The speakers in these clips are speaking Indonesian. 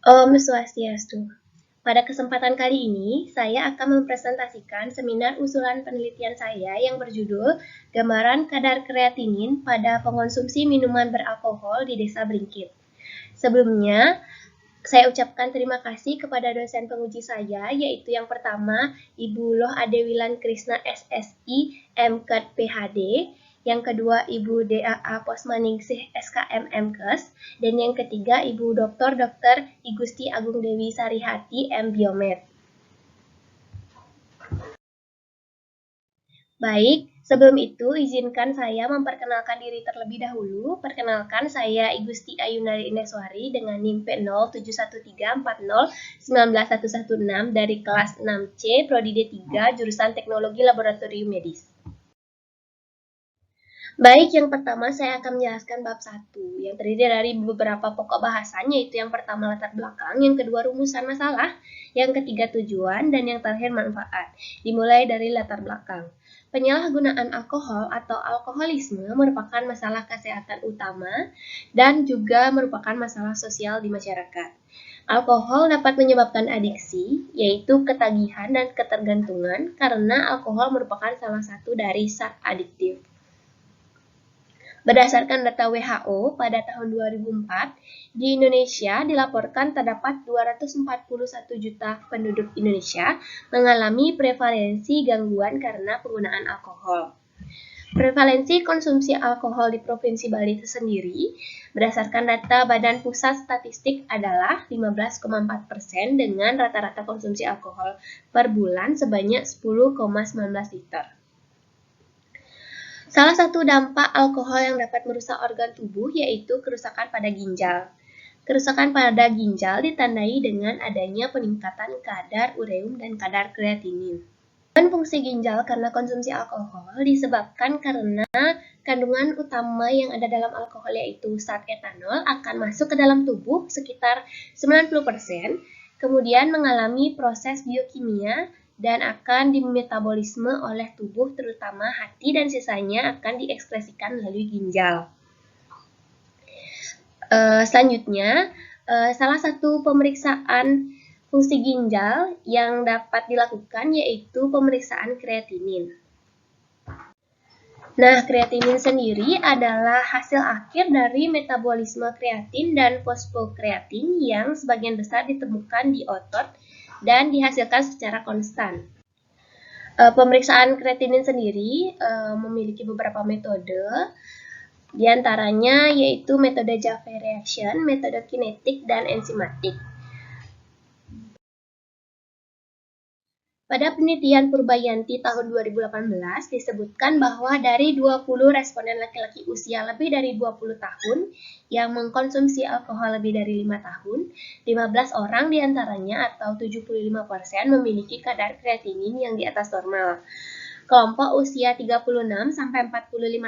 Om Swastiastu. Pada kesempatan kali ini, saya akan mempresentasikan seminar usulan penelitian saya yang berjudul Gambaran Kadar Kreatinin pada Pengonsumsi Minuman Beralkohol di Desa Bringkit. Sebelumnya, saya ucapkan terima kasih kepada dosen penguji saya, yaitu yang pertama, Ibu Loh Adewilan Krisna SSI, MKed PhD, yang kedua Ibu DAA Posmaningsih SKM MKes, dan yang ketiga Ibu Dr. Igusti Agung Dewi Sarihati M Biomed. Baik, sebelum itu izinkan saya memperkenalkan diri terlebih dahulu. Perkenalkan, saya Igusti Ayunari Indeswari dengan NIM P071340191116 dari kelas 6C Prodi D3 jurusan Teknologi Laboratorium Medis. Baik, yang pertama saya akan menjelaskan bab 1 yang terdiri dari beberapa pokok bahasan, yaitu yang pertama latar belakang, yang kedua rumusan masalah, yang ketiga tujuan, dan yang terakhir manfaat. Dimulai dari latar belakang. Penyalahgunaan alkohol atau alkoholisme merupakan masalah kesehatan utama dan juga merupakan masalah sosial di masyarakat. Alkohol dapat menyebabkan adiksi, yaitu ketagihan dan ketergantungan, karena alkohol merupakan salah satu dari zat adiktif. Berdasarkan data WHO pada tahun 2004, di Indonesia dilaporkan terdapat 241 juta penduduk Indonesia mengalami prevalensi gangguan karena penggunaan alkohol. Prevalensi konsumsi alkohol di Provinsi Bali sendiri berdasarkan data Badan Pusat Statistik adalah 15,4% dengan rata-rata konsumsi alkohol per bulan sebanyak 10,19 liter. Salah satu dampak alkohol yang dapat merusak organ tubuh yaitu kerusakan pada ginjal. Kerusakan pada ginjal ditandai dengan adanya peningkatan kadar ureum dan kadar kreatinin. Dan fungsi ginjal karena konsumsi alkohol disebabkan karena kandungan utama yang ada dalam alkohol yaitu zat etanol akan masuk ke dalam tubuh sekitar 90%, kemudian mengalami proses biokimia dan akan dimetabolisme oleh tubuh terutama hati dan sisanya akan diekspresikan melalui ginjal. Selanjutnya, salah satu pemeriksaan fungsi ginjal yang dapat dilakukan yaitu pemeriksaan kreatinin. Nah, kreatinin sendiri adalah hasil akhir dari metabolisme kreatin dan fosfokreatin yang sebagian besar ditemukan di otot dan dihasilkan secara konstan. Pemeriksaan kreatinin sendiri memiliki beberapa metode, di antaranya yaitu metode Jaffé reaction, metode kinetik, dan enzimatik. Pada penelitian Purbayanti tahun 2018 disebutkan bahwa dari 20 responden laki-laki usia lebih dari 20 tahun yang mengkonsumsi alkohol lebih dari 5 tahun, 15 orang diantaranya atau 75% memiliki kadar kreatinin yang di atas normal. Kelompok usia 36-45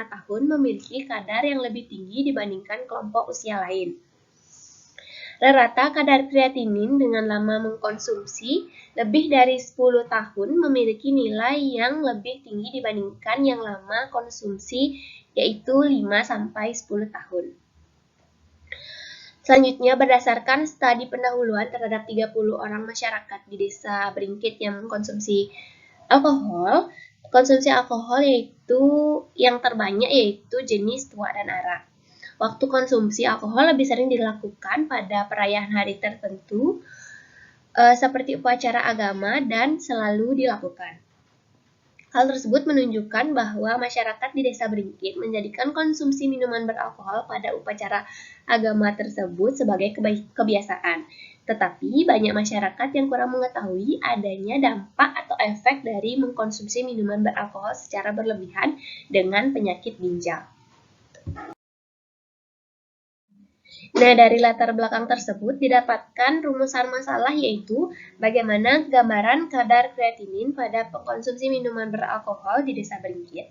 tahun memiliki kadar yang lebih tinggi dibandingkan kelompok usia lain. Rata kadar kreatinin dengan lama mengkonsumsi lebih dari 10 tahun memiliki nilai yang lebih tinggi dibandingkan yang lama konsumsi, yaitu 5-10 tahun. Selanjutnya, berdasarkan studi pendahuluan terhadap 30 orang masyarakat di Desa Bringkit yang mengkonsumsi alkohol, konsumsi alkohol yaitu yang terbanyak yaitu jenis tua dan arak. Waktu konsumsi alkohol lebih sering dilakukan pada perayaan hari tertentu, seperti upacara agama dan selalu dilakukan. Hal tersebut menunjukkan bahwa masyarakat di Desa Bringkit menjadikan konsumsi minuman beralkohol pada upacara agama tersebut sebagai kebiasaan. Tetapi banyak masyarakat yang kurang mengetahui adanya dampak atau efek dari mengkonsumsi minuman beralkohol secara berlebihan dengan penyakit ginjal. Nah, dari latar belakang tersebut didapatkan rumusan masalah yaitu bagaimana gambaran kadar kreatinin pada pengkonsumsi minuman beralkohol di Desa Bringkit.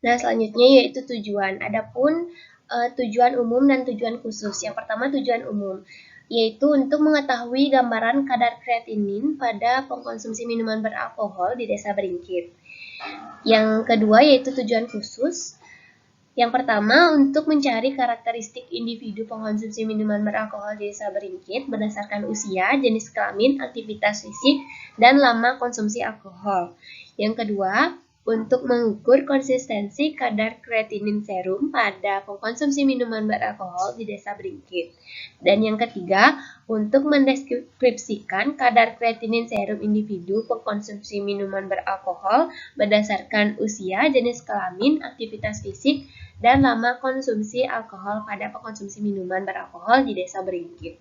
Nah, selanjutnya yaitu tujuan. Adapun tujuan umum dan tujuan khusus. Yang pertama tujuan umum, yaitu untuk mengetahui gambaran kadar kreatinin pada pengkonsumsi minuman beralkohol di Desa Bringkit. Yang kedua yaitu tujuan khusus, Yang pertama, untuk mencari karakteristik individu pengkonsumsi minuman beralkohol di Desa Beringkit berdasarkan usia, jenis kelamin, aktivitas fisik, dan lama konsumsi alkohol. Yang kedua, untuk mengukur konsistensi kadar kreatinin serum pada pengkonsumsi minuman beralkohol di Desa Beringkit. Dan yang ketiga, untuk mendeskripsikan kadar kreatinin serum individu pengkonsumsi minuman beralkohol berdasarkan usia, jenis kelamin, aktivitas fisik, dan lama konsumsi alkohol pada pengkonsumsi minuman beralkohol di Desa Beringkit.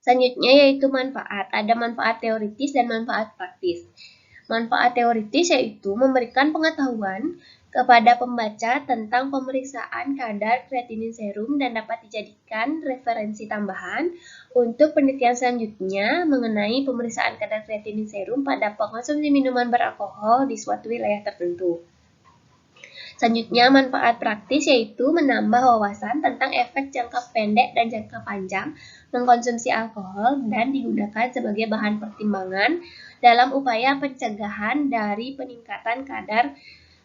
Selanjutnya yaitu manfaat. Ada manfaat teoritis dan manfaat praktis. Manfaat teoritis yaitu memberikan pengetahuan kepada pembaca tentang pemeriksaan kadar kreatinin serum dan dapat dijadikan referensi tambahan untuk penelitian selanjutnya mengenai pemeriksaan kadar kreatinin serum pada pengkonsumsi minuman beralkohol di suatu wilayah tertentu. Selanjutnya, manfaat praktis yaitu menambah wawasan tentang efek jangka pendek dan jangka panjang mengkonsumsi alkohol dan digunakan sebagai bahan pertimbangan dalam upaya pencegahan dari peningkatan kadar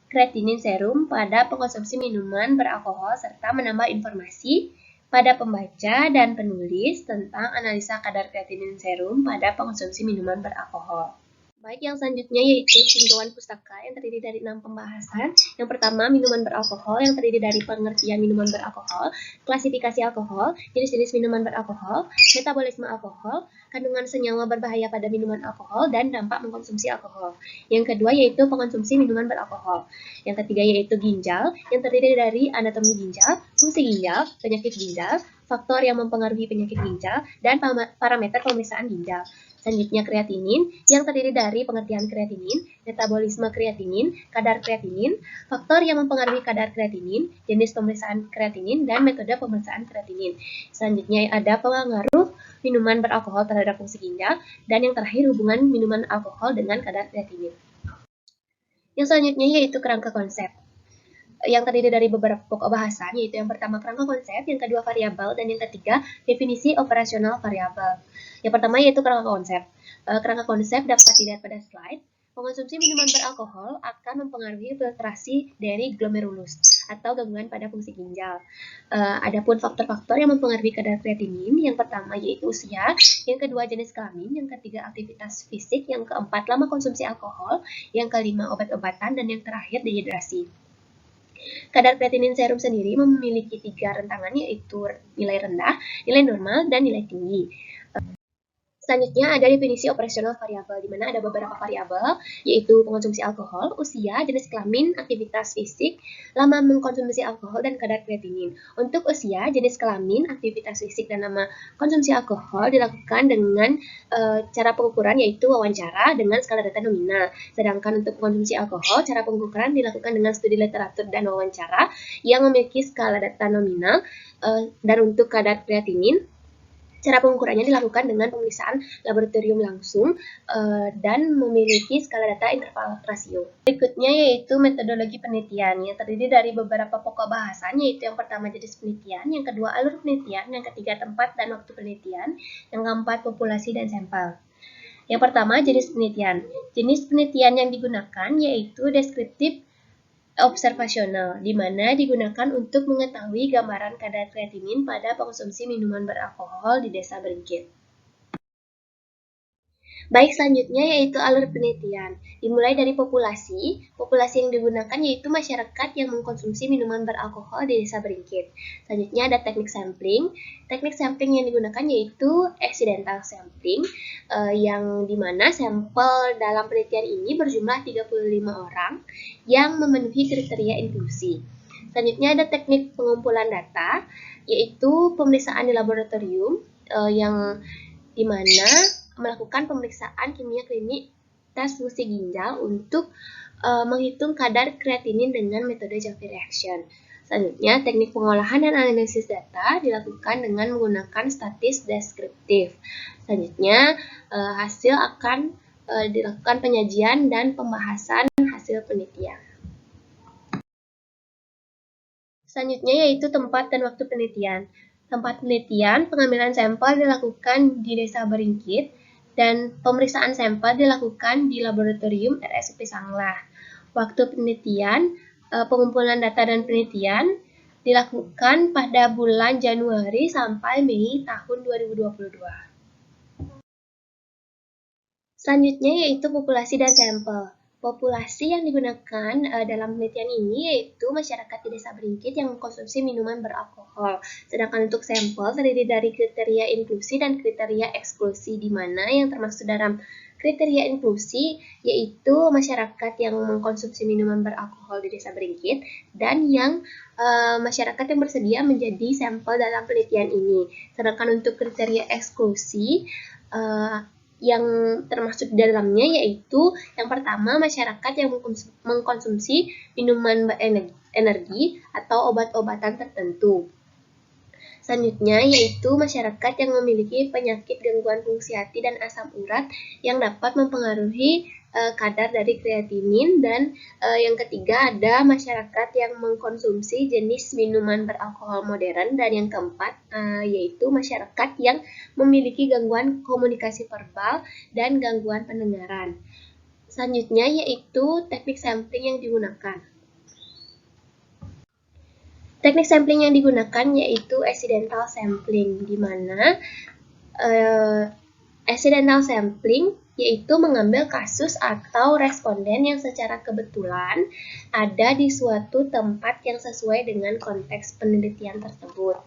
kreatinin serum pada pengkonsumsi minuman beralkohol serta menambah informasi pada pembaca dan penulis tentang analisa kadar kreatinin serum pada pengkonsumsi minuman beralkohol. Baik, yang selanjutnya yaitu tinjauan pustaka yang terdiri dari 6 pembahasan. Yang pertama, minuman beralkohol yang terdiri dari pengertian minuman beralkohol, klasifikasi alkohol, jenis-jenis minuman beralkohol, metabolisme alkohol, kandungan senyawa berbahaya pada minuman alkohol, dan dampak mengkonsumsi alkohol. Yang kedua yaitu pengonsumsi minuman beralkohol. Yang ketiga yaitu ginjal yang terdiri dari anatomi ginjal, fungsi ginjal, penyakit ginjal, faktor yang mempengaruhi penyakit ginjal, dan parameter pemeriksaan ginjal. Selanjutnya kreatinin yang terdiri dari pengertian kreatinin, metabolisme kreatinin, kadar kreatinin, faktor yang mempengaruhi kadar kreatinin, jenis pemeriksaan kreatinin, dan metode pemeriksaan kreatinin. Selanjutnya ada pengaruh minuman beralkohol terhadap fungsi ginjal, dan yang terakhir hubungan minuman alkohol dengan kadar kreatinin. Yang selanjutnya yaitu kerangka konsep yang terdiri dari beberapa pokok bahasan, yaitu yang pertama kerangka konsep, yang kedua variabel, dan yang ketiga definisi operasional variabel. Yang pertama yaitu kerangka konsep. Kerangka konsep dapat dilihat pada slide. Pengonsumsi minuman beralkohol akan mempengaruhi filtrasi dari glomerulus atau gangguan pada fungsi ginjal. Adapun faktor-faktor yang mempengaruhi kadar kreatinin, yang pertama yaitu usia, yang kedua jenis kelamin, yang ketiga aktivitas fisik, yang keempat lama konsumsi alkohol, yang kelima obat-obatan, dan yang terakhir dehidrasi. Kadar kreatinin serum sendiri memiliki 3 rentangan, yaitu nilai rendah, nilai normal, dan nilai tinggi. Selanjutnya ada definisi operasional variabel, di mana ada beberapa variabel, yaitu pengonsumsi alkohol, usia, jenis kelamin, aktivitas fisik, lama mengkonsumsi alkohol, dan kadar kreatinin. Untuk usia, jenis kelamin, aktivitas fisik, dan lama konsumsi alkohol dilakukan dengan cara pengukuran yaitu wawancara dengan skala data nominal. Sedangkan untuk konsumsi alkohol, cara pengukuran dilakukan dengan studi literatur dan wawancara yang memiliki skala data nominal. Dan untuk kadar kreatinin, cara pengukurannya dilakukan dengan pemeriksaan laboratorium langsung dan memiliki skala data interval rasio. Berikutnya yaitu metodologi penelitian yang terdiri dari beberapa pokok bahasan, yaitu yang pertama jenis penelitian, yang kedua alur penelitian, yang ketiga tempat dan waktu penelitian, yang keempat populasi dan sampel. Yang pertama jenis penelitian. Jenis penelitian yang digunakan yaitu deskriptif observasional, di mana digunakan untuk mengetahui gambaran kadar kreatinin pada pengonsumsi minuman beralkohol di Desa Beringkit. Baik, selanjutnya yaitu alur penelitian. Dimulai dari populasi. Populasi yang digunakan yaitu masyarakat yang mengkonsumsi minuman beralkohol di Desa Beringkit. Selanjutnya ada teknik sampling. Teknik sampling yang digunakan yaitu accidental sampling, yang dimana sampel dalam penelitian ini berjumlah 35 orang yang memenuhi kriteria inklusi. Selanjutnya ada teknik pengumpulan data, yaitu pemeriksaan di laboratorium, yang dimana melakukan pemeriksaan kimia klinik tes fungsi ginjal untuk menghitung kadar kreatinin dengan metode Jaffee reaction. Selanjutnya, teknik pengolahan dan analisis data dilakukan dengan menggunakan statis deskriptif. Selanjutnya, hasil akan dilakukan penyajian dan pembahasan hasil penelitian. Selanjutnya yaitu tempat dan waktu penelitian. Tempat penelitian, pengambilan sampel dilakukan di Desa Beringkit dan pemeriksaan sampel dilakukan di laboratorium RSUP Sanglah. Waktu penelitian, pengumpulan data dan penelitian dilakukan pada bulan Januari sampai Mei tahun 2022. Selanjutnya yaitu populasi dan sampel. Populasi yang digunakan dalam penelitian ini yaitu masyarakat di desa Beringkit yang mengkonsumsi minuman beralkohol. Sedangkan untuk sampel terdiri dari kriteria inklusi dan kriteria eksklusi, di mana yang termasuk dalam kriteria inklusi yaitu masyarakat yang mengkonsumsi minuman beralkohol di desa Beringkit dan yang masyarakat yang bersedia menjadi sampel dalam penelitian ini. Sedangkan untuk kriteria eksklusi yang termasuk di dalamnya yaitu yang pertama masyarakat yang mengkonsumsi minuman energi atau obat-obatan tertentu. Selanjutnya yaitu masyarakat yang memiliki penyakit gangguan fungsi hati dan asam urat yang dapat mempengaruhi kadar dari kreatinin, dan yang ketiga ada masyarakat yang mengkonsumsi jenis minuman beralkohol modern, dan yang keempat yaitu masyarakat yang memiliki gangguan komunikasi verbal dan gangguan pendengaran. Selanjutnya yaitu teknik sampling yang digunakan. Teknik sampling yang digunakan yaitu accidental sampling, di mana accidental sampling yaitu mengambil kasus atau responden yang secara kebetulan ada di suatu tempat yang sesuai dengan konteks penelitian tersebut.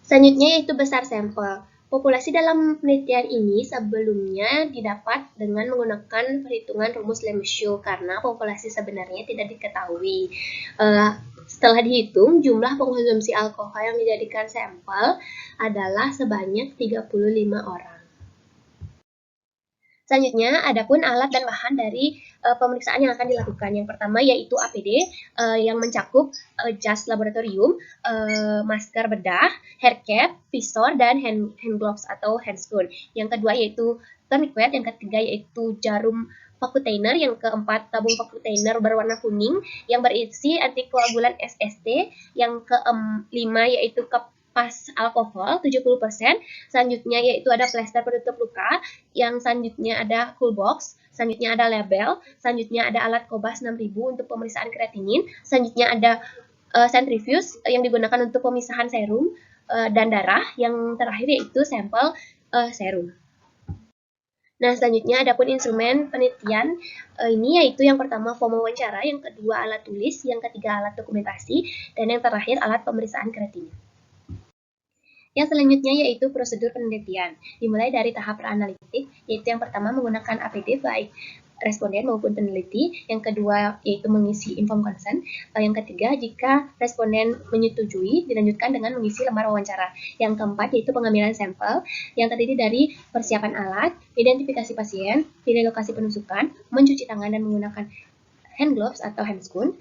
Selanjutnya yaitu besar sampel. Populasi dalam penelitian ini sebelumnya didapat dengan menggunakan perhitungan rumus Lemieux karena populasi sebenarnya tidak diketahui. Setelah dihitung, jumlah pengkonsumsi alkohol yang dijadikan sampel adalah sebanyak 35 orang. Selanjutnya, adapun alat dan bahan dari pemeriksaan yang akan dilakukan. Yang pertama yaitu APD yang mencakup jas laboratorium, masker bedah, hair cap, visor, dan hand gloves atau handscoon. Yang kedua yaitu tourniquet, yang ketiga yaitu jarum Vacutainer, yang keempat tabung Vacutainer berwarna kuning yang berisi antikoagulan SST, yang kelima yaitu pas alkohol 70%, selanjutnya yaitu ada plester penutup luka, yang selanjutnya ada cool box, selanjutnya ada label, selanjutnya ada alat Cobas 6000 untuk pemeriksaan kreatinin, selanjutnya ada centrifuge yang digunakan untuk pemisahan serum dan darah, yang terakhir yaitu sampel serum. Nah, selanjutnya adapun instrumen penelitian ini yaitu yang pertama form wawancara, yang kedua alat tulis, yang ketiga alat dokumentasi, dan yang terakhir alat pemeriksaan kreatinin. Yang selanjutnya yaitu prosedur penelitian, dimulai dari tahap praanalitik, yaitu yang pertama menggunakan APD baik responden maupun peneliti, yang kedua yaitu mengisi informed consent, yang ketiga jika responden menyetujui dilanjutkan dengan mengisi lembar wawancara, yang keempat yaitu pengambilan sampel yang terdiri dari persiapan alat, identifikasi pasien, pilih lokasi penusukan, mencuci tangan dan menggunakan hand gloves atau handscoon,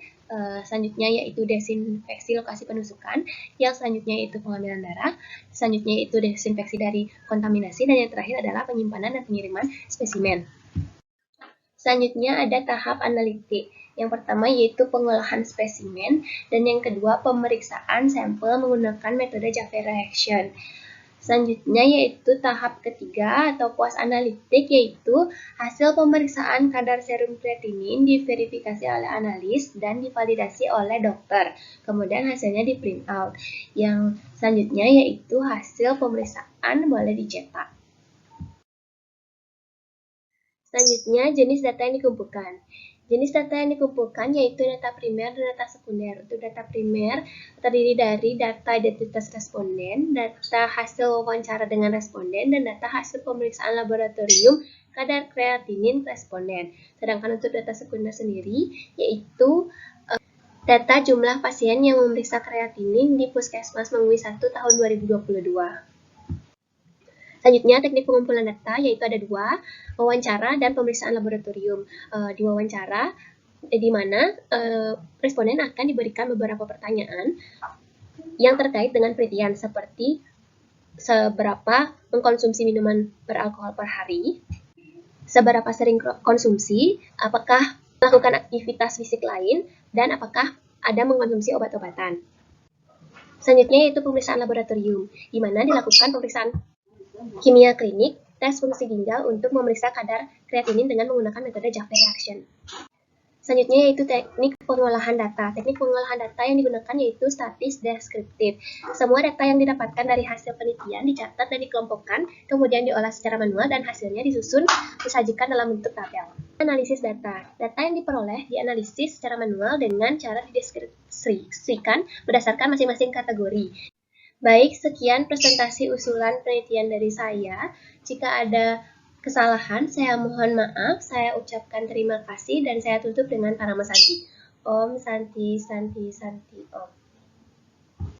selanjutnya yaitu desinfeksi lokasi penusukan, yang selanjutnya yaitu pengambilan darah, selanjutnya yaitu desinfeksi dari kontaminasi, dan yang terakhir adalah penyimpanan dan pengiriman spesimen. Selanjutnya ada tahap analitik. Yang pertama yaitu pengolahan spesimen, dan yang kedua pemeriksaan sampel menggunakan metode Jaffé reaction. Selanjutnya yaitu tahap ketiga atau post analitik, yaitu hasil pemeriksaan kadar serum kreatinin diverifikasi oleh analis dan divalidasi oleh dokter. Kemudian hasilnya di print out. Yang selanjutnya yaitu hasil pemeriksaan boleh dicetak. Selanjutnya jenis data yang dikumpulkan. Jenis data yang dikumpulkan yaitu data primer dan data sekunder. Untuk data primer terdiri dari data identitas responden, data hasil wawancara dengan responden, dan data hasil pemeriksaan laboratorium kadar kreatinin responden. Sedangkan untuk data sekunder sendiri yaitu data jumlah pasien yang memeriksa kreatinin di Puskesmas Mengwi 1 tahun 2022. Selanjutnya teknik pengumpulan data yaitu ada dua, wawancara dan pemeriksaan laboratorium. Di wawancara di mana responden akan diberikan beberapa pertanyaan yang terkait dengan penelitian seperti seberapa mengkonsumsi minuman beralkohol per hari, seberapa sering konsumsi, apakah melakukan aktivitas fisik lain, dan apakah ada mengkonsumsi obat-obatan. Selanjutnya yaitu pemeriksaan laboratorium, di mana dilakukan pemeriksaan kimia klinik, tes fungsi ginjal untuk memeriksa kadar kreatinin dengan menggunakan metode Jaffé reaction. Selanjutnya yaitu teknik pengolahan data. Teknik pengolahan data yang digunakan yaitu statis deskriptif. Semua data yang didapatkan dari hasil penelitian dicatat dan dikelompokkan, kemudian diolah secara manual dan hasilnya disusun disajikan dalam bentuk tabel. Analisis data. Data yang diperoleh dianalisis secara manual dengan cara dideskripsikan berdasarkan masing-masing kategori. Baik, sekian presentasi usulan penelitian dari saya. Jika ada kesalahan, saya mohon maaf, saya ucapkan terima kasih, dan saya tutup dengan Parama Santi. Om Santi Santi Santi Om.